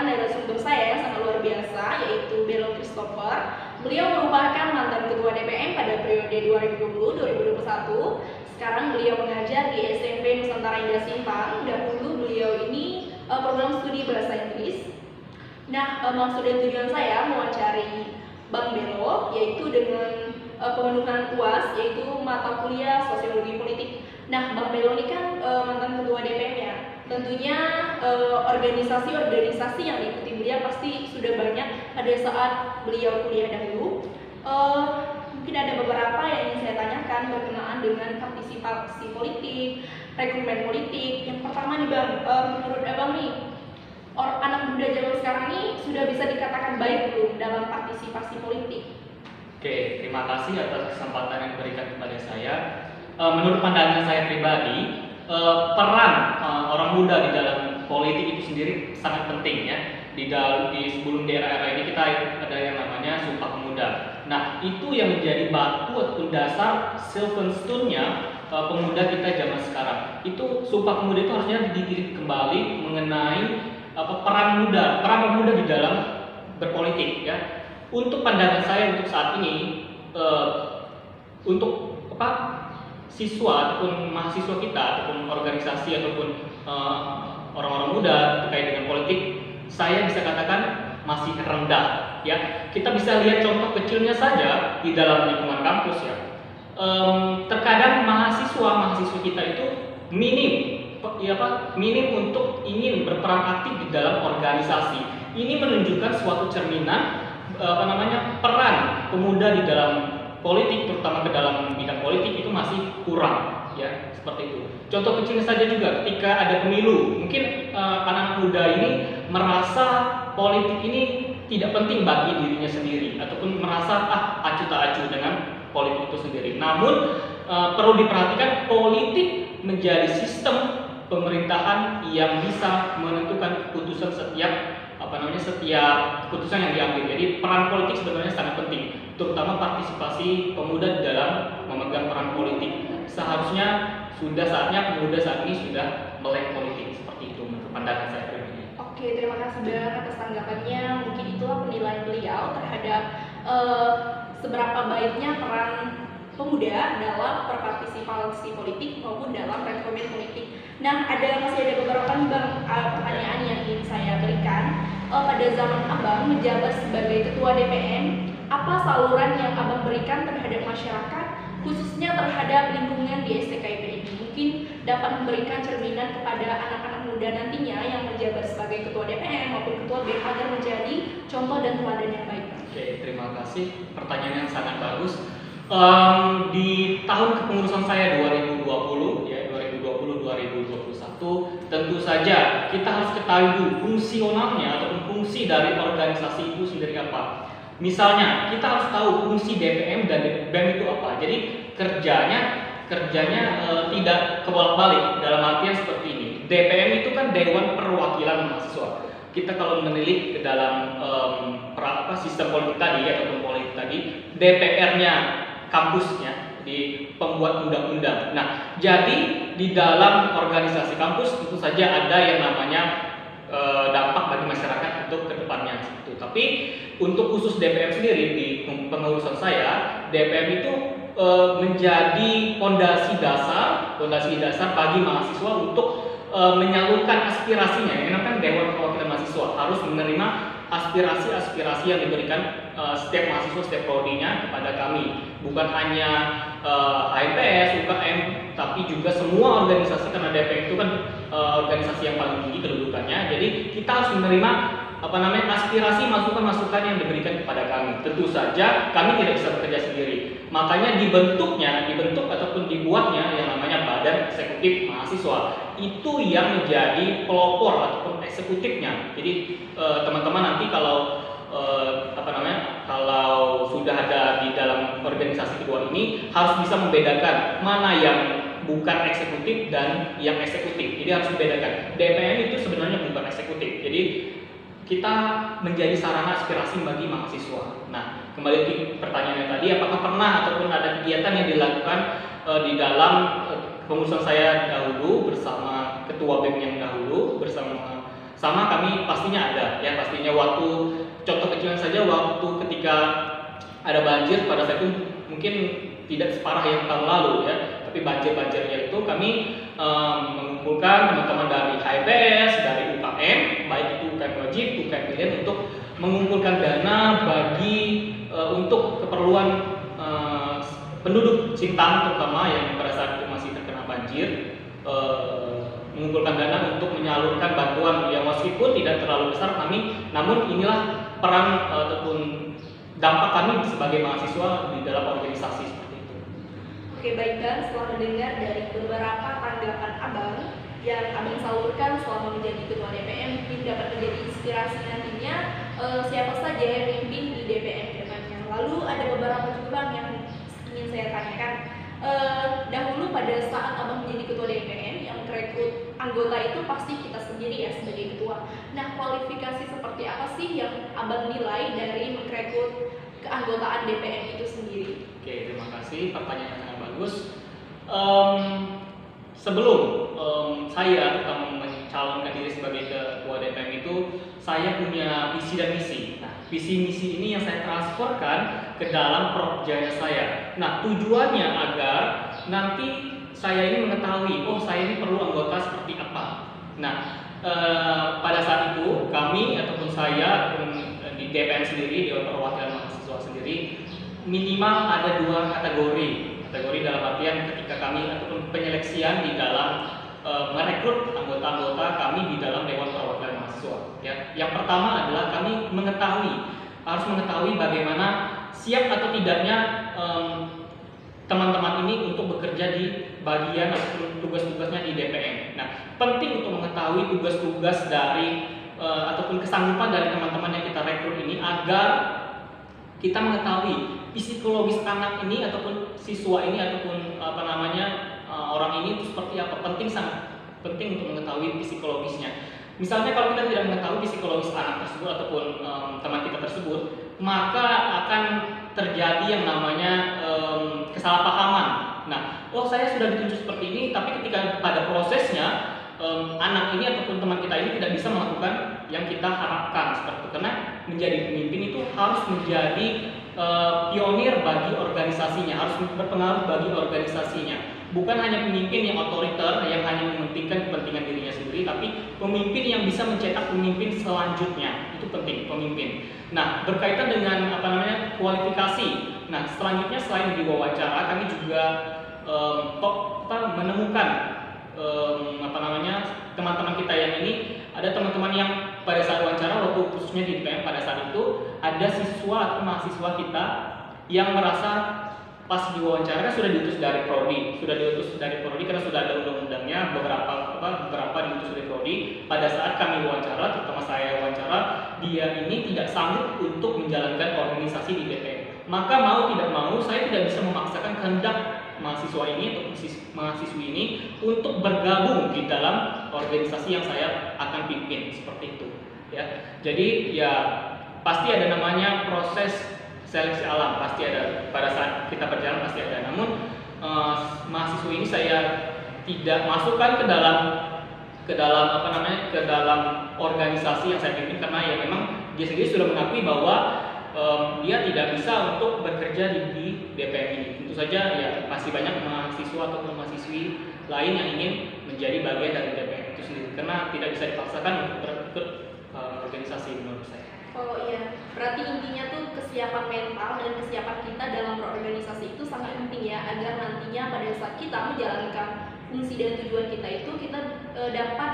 narasumber saya yang sangat luar biasa, yaitu Belo Christopher. Beliau merupakan mantan Ketua DPM pada periode 2020-2021. Sekarang beliau mengajar di SMP Nusantara Indah Sintang. Dahulu beliau ini program studi bahasa Inggris. Nah, maksud dan tujuan saya mewawancari Bang Belo yaitu dengan pemenuhan UAS, yaitu mata kuliah Sosiologi Politik. Nah, Bang Belo ini kan mantan Ketua DPM ya. Tentunya organisasi-organisasi yang diikuti beliau pasti sudah banyak pada saat beliau kuliah dahulu. Mungkin ada beberapa yang ingin saya tanyakan berkenaan dengan partisipasi politik, rekrutmen politik. Yang pertama nih Bang, menurut Abang nih, anak muda zaman sekarang ini sudah bisa dikatakan baik belum dalam partisipasi politik? Oke, terima kasih atas kesempatan yang diberikan kepada saya. Menurut pandangan saya pribadi, peran orang muda di dalam politik itu sendiri sangat penting ya. Di sebelum di era-era ini kita ada yang namanya Sumpah Pemuda. Nah, itu yang menjadi batu ataupun dasar silver stone-nya pemuda kita zaman sekarang. Itu Sumpah Pemuda itu harusnya dididik kembali mengenai peran pemuda di dalam berpolitik ya. Untuk pandangan saya untuk saat ini, untuk siswa ataupun mahasiswa kita ataupun organisasi ataupun orang-orang muda terkait dengan politik, saya bisa katakan masih rendah ya. Kita bisa lihat contoh kecilnya saja di dalam lingkungan kampus ya. Terkadang mahasiswa kita itu minim untuk ingin berperan aktif di dalam organisasi. Ini menunjukkan suatu cerminan peran pemuda di dalam politik, terutama ke dalam bidang politik itu masih kurang ya, seperti itu. Contoh kecilnya saja juga ketika ada pemilu, mungkin anak-anak muda ini merasa politik ini tidak penting bagi dirinya sendiri ataupun merasa acuh tak acuh dengan politik itu sendiri. Namun perlu diperhatikan, politik menjadi sistem pemerintahan yang bisa menentukan keputusan setiap keputusan yang diambil. Jadi peran politik sebenarnya sangat penting, terutama partisipasi pemuda dalam memegang peran politik. Seharusnya sudah saatnya pemuda saat ini sudah melek politik, seperti itu menurut pandangan saya pribadi. Oke, terima kasih Bang atas tanggapannya. Mungkin itulah penilaian beliau terhadap seberapa baiknya peran pemuda dalam berpartisipasi politik maupun dalam rekrutmen politik. Nah, masih ada beberapa nih Bang pertanyaan yang ingin saya berikan. Pada zaman Abang menjabat sebagai Ketua DPM, apa saluran yang Abang berikan terhadap masyarakat, khususnya terhadap lingkungan di STKIP ini? Mungkin dapat memberikan cerminan kepada anak-anak muda nantinya yang menjabat sebagai Ketua DPM maupun Ketua BEM agar menjadi contoh dan teladan yang baik. Oke, terima kasih. Pertanyaan yang sangat bagus. Di tahun kepengurusan saya 2020 ya, 2020-2021, tentu saja kita harus ketahui fungsionalnya ataupun fungsi dari organisasi itu sendiri apa. Misalnya kita harus tahu fungsi DPM dan BEM itu apa. Jadi kerjanya tidak kebolak-balik, dalam artian seperti ini. DPM itu kan Dewan Perwakilan Mahasiswa. Kita kalau menilik ke dalam sistem politik tadi ataupun politik tadi, DPR-nya kampusnya di pembuat undang-undang. Nah, jadi di dalam organisasi kampus tentu saja ada yang namanya dampak bagi masyarakat untuk kedepannya. Tapi untuk khusus DPM sendiri di pengurusan saya, DPM itu menjadi fondasi dasar bagi mahasiswa untuk menyalurkan aspirasinya. Ini kan Dewan Perwakilan Mahasiswa harus menerima aspirasi yang diberikan setiap mahasiswa, setiap prodinya kepada kami. Bukan hanya HMPS, UKM, tapi juga semua organisasi, karena DPM itu kan organisasi yang paling tinggi kedudukannya. Jadi kita harus menerima aspirasi, masukan-masukan yang diberikan kepada kami. Tentu saja kami tidak bisa bekerja sendiri. Makanya dibentuk ataupun dibuatnya yang namanya Badan Eksekutif Mahasiswa. Itu yang menjadi pelopor ataupun eksekutifnya. Jadi teman-teman nanti kalau sudah ada di dalam organisasi kedua ini harus bisa membedakan mana yang bukan eksekutif dan yang eksekutif. Jadi harus membedakan. DPM itu sebenarnya bukan eksekutif. Jadi kita menjadi sarana aspirasi bagi mahasiswa. Nah, kembali ke pertanyaan tadi, apakah pernah ataupun ada kegiatan yang dilakukan di dalam pengurusan saya dahulu bersama Ketua BEM yang dahulu, bersama kami pastinya ada ya, pastinya. Waktu contoh kecilnya saja, waktu ketika ada banjir pada saat itu mungkin tidak separah yang tahun lalu ya, tapi banjirnya itu kami mengumpulkan teman-teman dari HBS, dari UKM, baik itu UKM wajib, UKM pilihan, untuk mengumpulkan dana bagi untuk keperluan penduduk Sintang terutama yang pada saat itu masih terkena banjir, mengumpulkan dana untuk menyalurkan bantuan yang meskipun tidak terlalu besar kami, namun inilah peran ataupun dampak kami sebagai mahasiswa di dalam organisasi seperti itu. Oke, baiklah, setelah mendengar dari beberapa tanggapan Abang yang Abang salurkan selama menjadi ketua DPM, mungkin dapat menjadi inspirasi nantinya siapa saja yang memimpin di DPM depannya. Lalu ada beberapa juga Bang yang ingin saya tanyakan. Dahulu pada saat Abang menjadi ketua DPM, yang merekrut anggota itu pasti kita sendiri ya sebagai ketua. Nah, kualifikasi seperti apa sih yang Abang nilai dari merekrut keanggotaan DPM itu sendiri? Oke, terima kasih, pertanyaan yang sangat bagus. Sebelum saya mencalonkan diri sebagai ketua DPM itu, saya punya visi dan misi. Nah, visi misi ini yang saya transferkan ke dalam projaya saya. Nah, tujuannya agar nanti saya ini mengetahui, oh saya ini perlu anggota seperti apa. Nah, pada saat itu kami ataupun saya di DPM sendiri, Dewan Perwakilan Mahasiswa sendiri, minimal ada 2 kategori. Kategori dalam artian ketika kami ataupun penyeleksian di dalam merekrut anggota-anggota kami di dalam Dewan Perwakilan Mahasiswa. Ya. Yang pertama adalah kami harus mengetahui bagaimana siap atau tidaknya teman-teman ini untuk bekerja di bagian ataupun tugas-tugasnya di DPM. Nah, penting untuk mengetahui tugas-tugas dari ataupun kesanggupan dari teman-teman yang kita rekrut ini agar kita mengetahui psikologis anak ini ataupun siswa ini ataupun orang ini itu seperti apa. Sangat penting untuk mengetahui psikologisnya. Misalnya kalau kita tidak mengetahui psikologis anak tersebut ataupun teman kita tersebut, maka akan terjadi yang namanya kesalahpahaman. Nah, oh saya sudah ditunjuk seperti ini, tapi ketika pada prosesnya anak ini ataupun teman kita ini tidak bisa melakukan yang kita harapkan seperti itu. Karena menjadi pemimpin itu harus menjadi pionir bagi organisasinya, harus berpengaruh bagi organisasinya. Bukan hanya pemimpin yang otoriter yang hanya mementingkan kepentingan dirinya sendiri, tapi pemimpin yang bisa mencetak pemimpin selanjutnya. Itu penting, pemimpin. Nah, berkaitan dengan kualifikasi. Nah, selanjutnya selain diwawancara, kami juga menemukan teman-teman kita yang ini, ada teman-teman yang pada saat wawancara, waktu khususnya di DPM pada saat itu, ada siswa atau mahasiswa kita yang merasa pas diwawancara sudah diutus dari prodi, karena sudah ada undang-undangnya, beberapa diutus dari prodi. Pada saat kami wawancara, terutama saya wawancara, dia ini tidak sanggup untuk menjalankan organisasi di DPM. Maka mau tidak mau saya tidak bisa memaksakan kehendak mahasiswa ini atau mahasiswi ini untuk bergabung di dalam organisasi yang saya akan pimpin seperti itu. Ya, jadi ya pasti ada namanya proses seleksi alam, pasti ada pada saat kita berjalan pasti ada. Namun mahasiswa ini saya tidak masukkan ke dalam organisasi yang saya pimpin karena ya memang dia sendiri sudah mengakui bahwa dia tidak bisa untuk bekerja di DPM ini. Tentu saja ya masih banyak mahasiswa atau mahasiswi lain yang ingin menjadi bagian dari DPM itu sendiri karena tidak bisa dipaksakan untuk berikut organisasi menurut saya. Oh iya, berarti intinya tuh kesiapan mental dan kesiapan kita dalam berorganisasi itu sangat penting ya, agar nantinya pada saat kita menjalankan fungsi dan tujuan kita itu kita dapat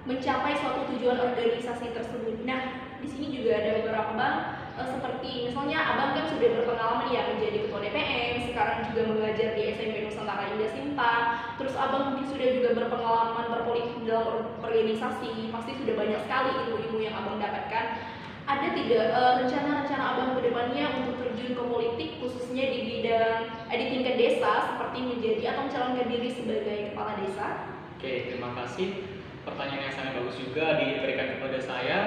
mencapai suatu tujuan organisasi tersebut. Nah, di sini juga ada beberapa Bang, seperti misalnya Abang kan sudah berpengalaman ya menjadi ketua DPM, sekarang juga mengajar di SMP Nusantara Indah Sintang, terus Abang mungkin sudah juga berpengalaman berpolitik dalam organisasi, pasti sudah banyak sekali ilmu-ilmu yang Abang dapatkan. Ada tidak rencana-rencana Abang ke depannya untuk terjun ke politik khususnya di bidang di tingkat desa seperti menjadi atau mencalonkan diri sebagai kepala desa? Oke, terima kasih. Pertanyaan yang sangat bagus juga diberikan kepada saya.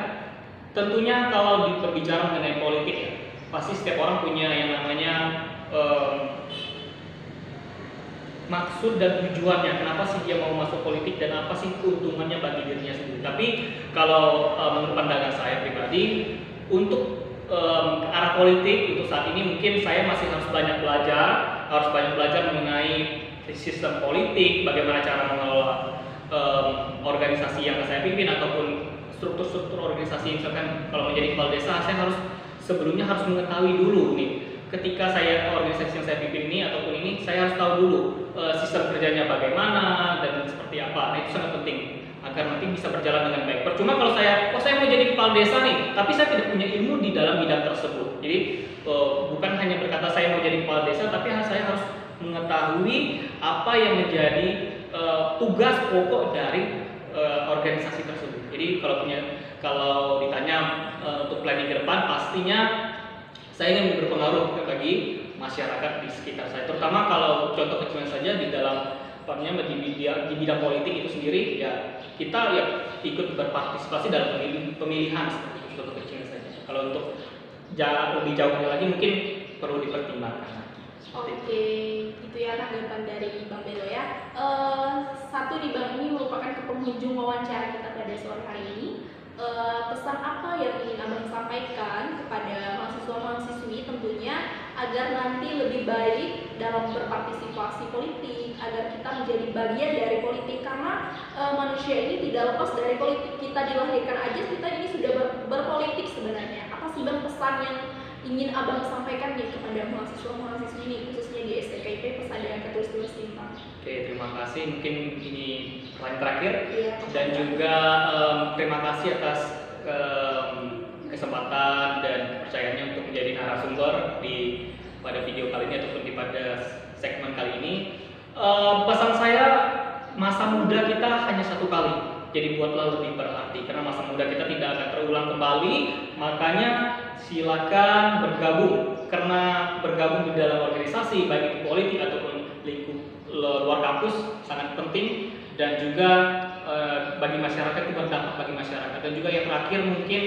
Tentunya kalau berbicara mengenai politik ya, pasti setiap orang punya yang namanya maksud dan tujuannya. Kenapa sih dia mau masuk politik dan apa sih keuntungannya bagi dirinya sendiri. Tapi kalau menurut pandangan saya pribadi, Jadi untuk ke arah politik untuk saat ini mungkin saya masih harus banyak belajar mengenai sistem politik, bagaimana cara mengelola organisasi yang saya pimpin ataupun struktur-struktur organisasi. Misalkan kalau menjadi kepala desa, saya sebelumnya harus mengetahui dulu nih, ketika saya organisasi yang saya pimpin ini ataupun ini, saya harus tahu dulu sistem kerjanya bagaimana dan seperti apa. Nah, itu sangat penting agar nanti bisa berjalan dengan baik. Percuma kalau saya mau jadi kepala desa nih, tapi saya tidak punya ilmu di dalam bidang tersebut. Jadi bukan hanya berkata saya mau jadi kepala desa, tapi saya harus mengetahui apa yang menjadi tugas pokok dari organisasi tersebut. Jadi kalau ditanya untuk planning ke depan, pastinya saya ingin berpengaruh bagi masyarakat di sekitar saya. Terutama kalau contoh kecilnya saja di dalam di bidang politik itu sendiri, ya kita ya ikut berpartisipasi dalam pemilihan seperti itu, contoh kecilnya saja. Kalau untuk lebih jauhnya lagi mungkin perlu dipertimbangkan. Oke, itu ya tanggapan dari Bang Belo ya. Satu di Bang ini merupakan kepenghujung wawancara kita pada sore hari ini. Pesan apa yang ingin Abang sampaikan kepada mahasiswa-mahasiswi tentunya agar nanti lebih baik dalam berpartisipasi politik, agar kita menjadi bagian dari politik, karena manusia ini tidak lepas dari politik. Kita dilahirkan aja kita ini sudah berpolitik sebenarnya. Apa sih Bang pesan yang ingin Abang sampaikan nih kepada mahasiswa-mahasiswi ini, khususnya di STKIP Pesadaan Ketulis Timpang? Oke, terima kasih. Mungkin ini pertanyaan terakhir. Iya, dan juga terima kasih atas kesempatan dan kepercayaannya untuk menjadi narasumber pada video kali ini ataupun pada segmen kali ini. Pesan saya, masa muda kita hanya satu kali. Jadi buatlah lebih berarti, karena masa muda kita tidak akan terulang kembali. Makanya silakan bergabung, karena bergabung di dalam organisasi baik itu politik ataupun lingkup luar kampus sangat penting, dan juga bagi masyarakat itu berdampak bagi masyarakat. Dan juga yang terakhir mungkin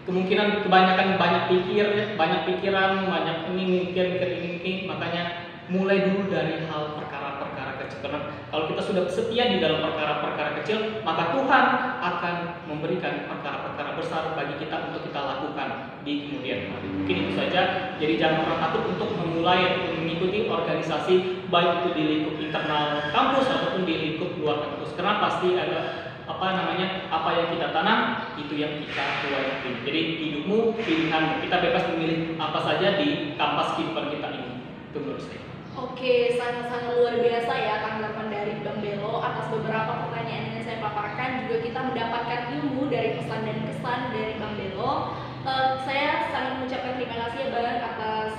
kemungkinan kebanyakan banyak pikiran, banyak ini mikir, makanya mulai dulu dari hal perkara-perkara kecil. Karena kalau kita sudah setia di dalam perkara-perkara kecil, maka Tuhan akan memberikan perkara-perkara besar bagi kita untuk kita lakukan di kemudian hari. Mungkin itu saja. Jadi jangan pernah takut untuk memulai mengikuti organisasi, baik itu di lingkup internal kampus ataupun di lingkup luar kampus. Karena pasti ada apa yang kita tanam itu yang kita tuai. Jadi hidupmu pilihanmu. Kita bebas memilih apa saja di kampas kehidupan kita ini. Itu menurut saya. Oke, sangat-sangat luar biasa ya tanggapan dari Bang Belo atas beberapa pertanyaan yang saya paparkan. Juga kita mendapatkan ilmu dari pesan dan kesan dari Bang Belo. Saya sangat mengucapkan terima kasih ya Bang atas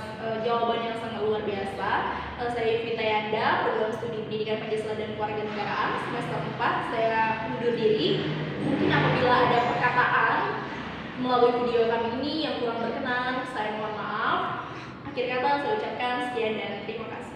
jawaban yang sangat luar biasa. Saya Vita Yanda, program studi pendidikan Pancasila dan Kewarganegaraan semester 4. Saya undur diri. Mungkin apabila ada perkataan melalui video kami ini yang kurang berkenan, saya mohon maaf. Akhir kata saya ucapkan sekian dan terima kasih.